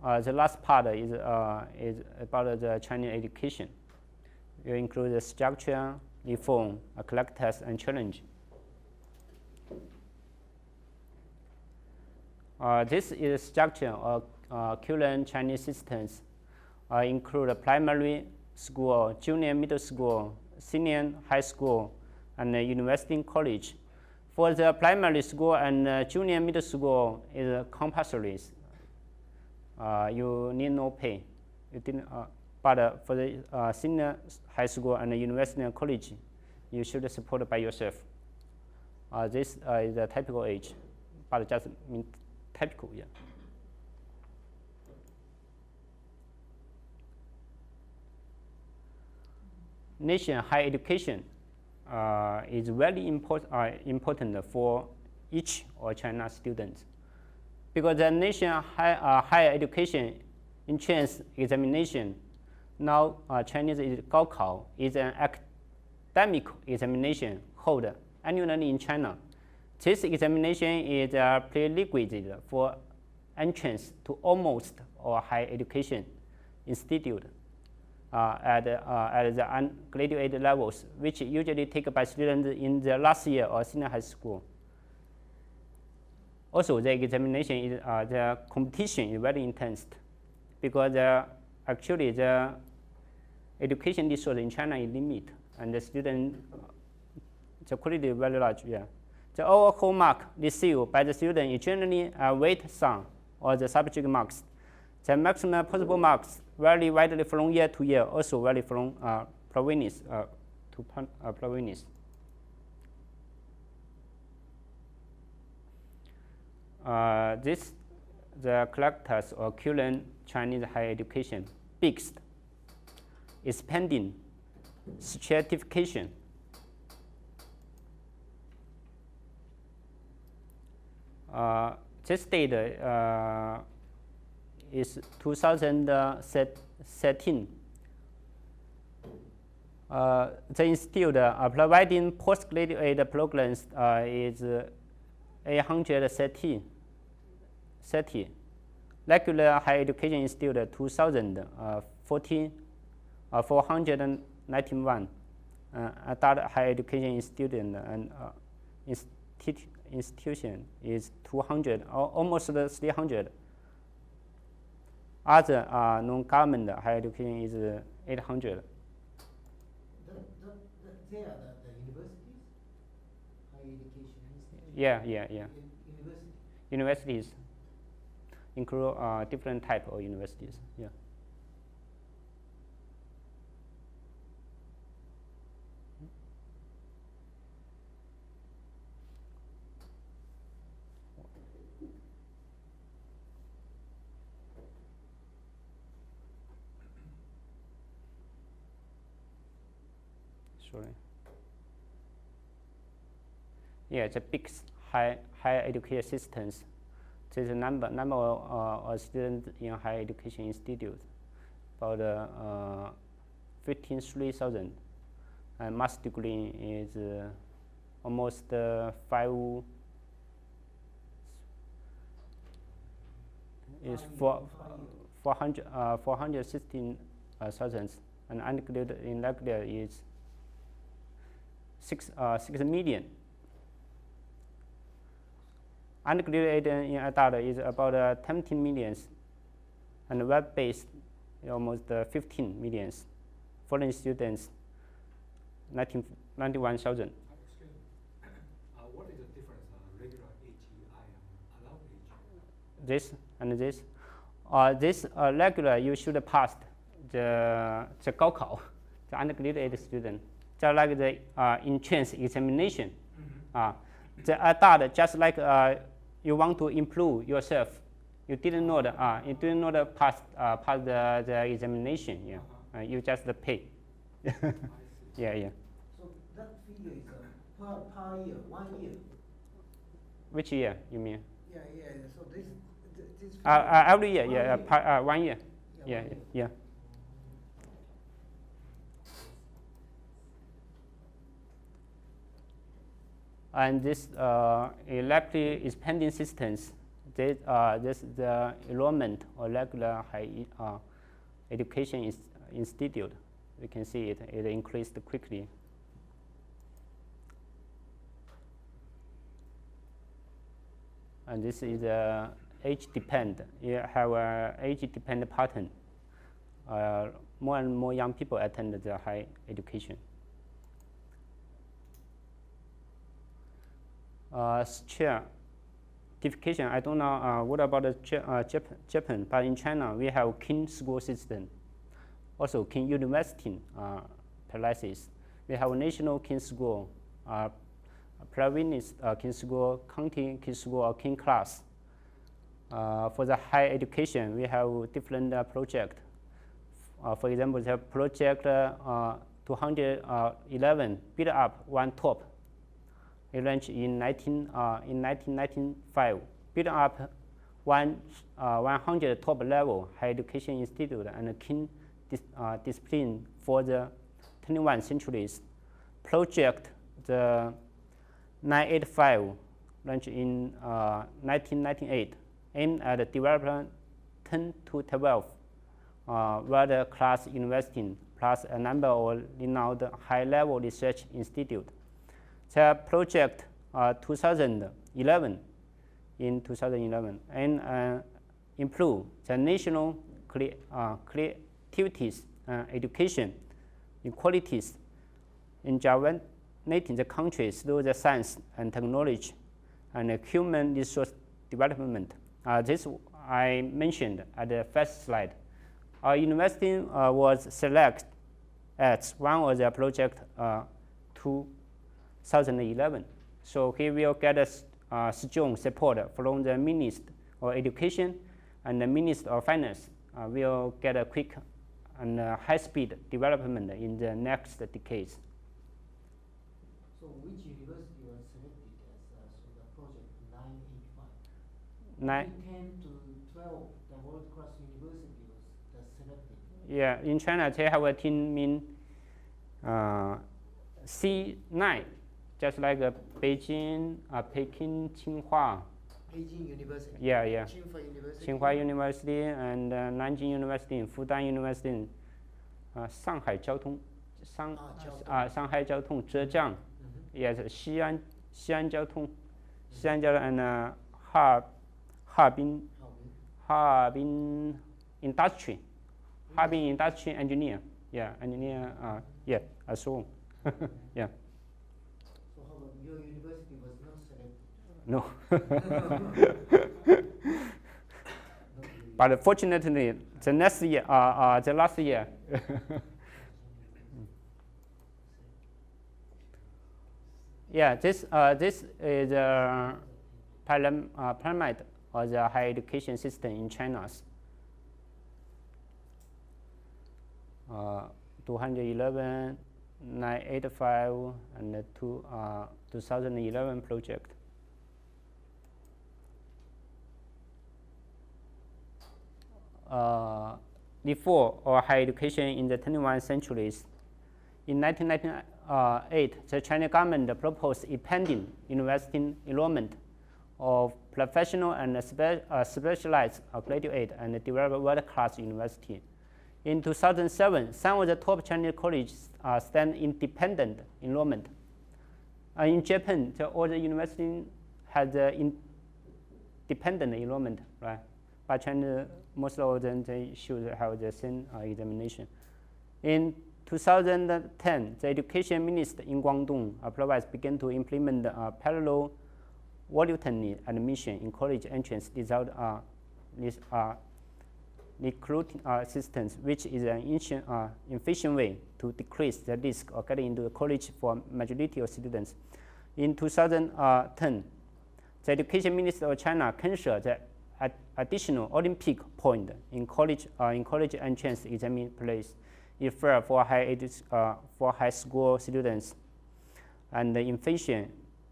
The last part is about the Chinese education. It will include the structure, reform, characters, and challenge. This is structure of current Chinese systems. Include primary school, junior middle school, senior high school, and university and college. For the primary school and junior middle school is compulsory. You need no pay. But for the senior high school and university and college, you should support by yourself. This is the typical age, but just mean typical, yeah. Nation higher education is very important for each of China students, because the nation higher education entrance examination now Chinese is Gaokao is an academic examination held annually in China. This examination is a prerequisite for entrance to almost all higher education institute at the undergraduate levels, which usually taken by students in the last year or senior high school. Also, the examination is the competition is very intense, because actually the education resource in China is limited, and the student the quality is very large. Yeah. The overall mark received by the student is generally a weight sum or the subject marks. The maximum possible marks vary widely from year to year, also vary from province to province. The characters of current Chinese higher education: fixed, expanding, stratification. This data is 2013. The institute providing postgraduate programs is 830. Regular higher education institute 491. Adult higher education student and institution is 200, almost 300. Other non-government higher education is 800. They are the universities, higher education institutions. Yeah. Universities. Universities include different type of universities. Yeah. Sorry. Yeah, the big higher education systems. There's a number of students in higher education institutes, about 53,000, and master degree is almost 416,000, and undergraduate in regular is 6 million. Undergraduate in adult is about 17 millions, and web-based almost 15 millions. Foreign students, 91,000. What is the difference, regular AGI and allowed AGI? This and this. This regular, you should pass the Gaokao, the undergraduate student, just like the entrance examination. The adult, just like you want to improve yourself, you didn't know the pass the examination. Yeah, you just pay. Yeah. So that figure is per year, 1 year. Which year you mean? Yeah. So this every year. Yeah, 1 year. Yeah. And this elective expanding systems, this the enrollment or regular higher education institute. You can see it increased quickly. And this is age dependent. You have a age dependent pattern. More and more young people attend the higher education. Certification, I don't know what about Japan, but in China we have kin school system, also kin university places. We have national kin school, province kin school, county kin school, or kin class. For the higher education, we have different projects. For example, the project 211 build up one top. It launched in 1995. Build up 100 top level higher education institute and a kin discipline for the 21 centuries. Project the 985 launched in 1998, aimed at developing 10 to 12 world-class universities plus a number of renowned high-level research institutes. The project 2011 and improve the national creativities, education, inequalities in Javannating the country through the science and technology and human resource development. This I mentioned at the first slide. Our university was selected as one of the project 2011. So he will get a strong support from the Minister of Education and the Minister of Finance. Will get a quick and high-speed development in the next decades. So which university was selected as the project 985? 10 to 12, the world-class university was selected. Yeah, in China they have a team in C9, just like Beijing, Peking, Tsinghua. Beijing University. Yeah. Tsinghua University. Tsinghua University and Nanjing University, Fudan University, Shanghai 交通, Shanghai 交通, Zhejiang, yes, Xi'an 交通, and Harbin Industry, Harbin Industry Engineer, engineer, so yeah. So how about your university was not selected? No. But fortunately, the last year. Yeah, this is a pyramid of the higher education system in China. 211, 985, and the 2011 project. Before our higher education in the 21st centuries. In 1998, the Chinese government proposed expanding university enrollment of professional and specialized graduate and develop world-class university. In 2007, some of the top Chinese colleges stand independent enrollment. In Japan, all the universities had independent enrollment, right? But China, most of them, they should have the same examination. In 2010, the education minister in Guangdong province began to implement parallel voluntary admission in college entrance result recruiting systems, which is an efficient way to decrease the risk of getting into the college for majority of students. In 2010, the education minister of China canceled the additional Olympic point in college entrance exam place for high school students, and the inflation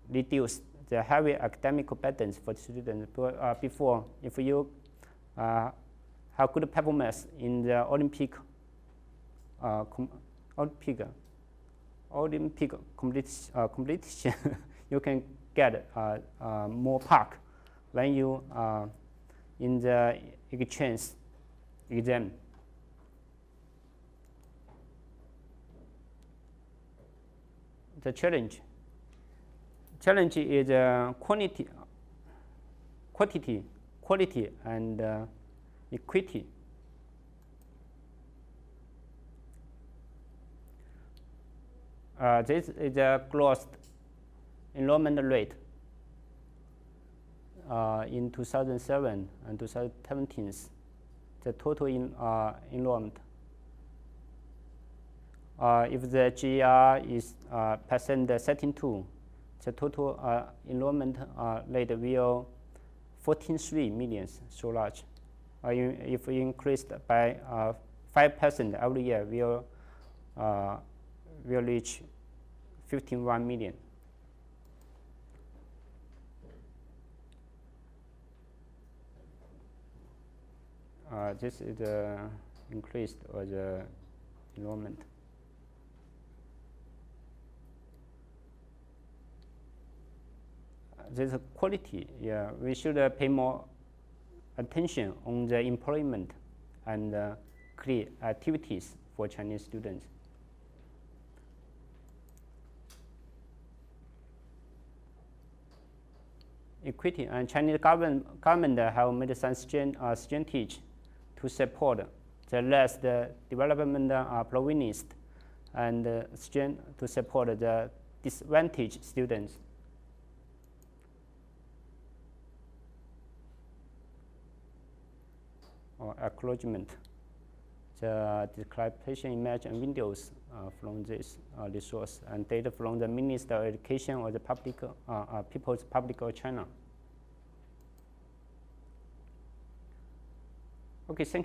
reduced the heavy academic burdens for students. Before, if you have good performance in the Olympic competition, you can get more mark. when you in the exchange exam. The challenge is quantity, quality, and equity. This is the gross enrollment rate in 2007 and 2017. The total enrollment. If the GR is percent setting 2, the total enrollment rate will 14.3 million, so large. If increased by 5% every year, will reach 15.1 million. This is the increased or the enrollment. This quality, yeah, we should pay more attention on the employment and career activities for Chinese students. Equity, and Chinese government have made some strategy to support the less development provinces and to support the disadvantaged students. Or acknowledgement, the declaration image and videos from this resource, and data from the Minister of Education or the People's Public of China. Okay, thank you.